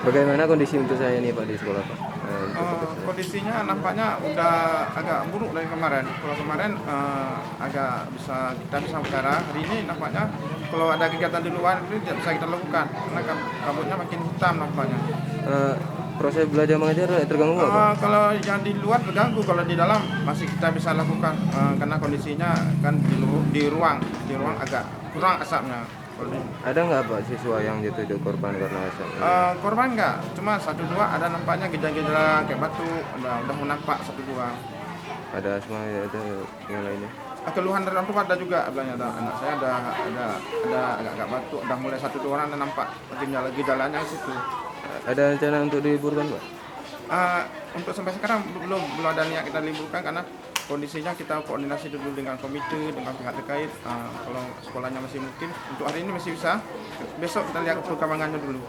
Bagaimana kondisi untuk saya nih Pak di sekolah Pak? Kondisinya nampaknya udah agak buruk dari kemarin. Kalau kemarin kita bisa bicara, hari ini nampaknya kalau ada kegiatan di luar itu tidak bisa kita lakukan karena kabutnya makin hitam nampaknya. Eh, Proses belajar mengajar terganggu nggak Pak? Kalau yang di luar terganggu, kalau di dalam masih kita bisa lakukan karena kondisinya kan di ruang agak kurang asapnya. Ada nggak Pak siswa yang jatuh korban karena asap? Korban enggak, cuma satu dua ada nampaknya gejala-gejala kayak batuk, udah menampak satu dua. Ada asma, ada yang lainnya. Keluhan dari orang tua ada juga, bilangnya ada anak saya ada agak batuk, udah mulai satu dua orang ada nampak gejalanya di situ. Ada rencana untuk diliburkan Pak? Untuk sampai sekarang belum ada niat kita liburkan karena kondisinya kita koordinasi dulu dengan komite, dengan pihak terkait. Kalau sekolahnya masih mungkin untuk hari ini masih bisa, besok kita lihat perkembangannya dulu.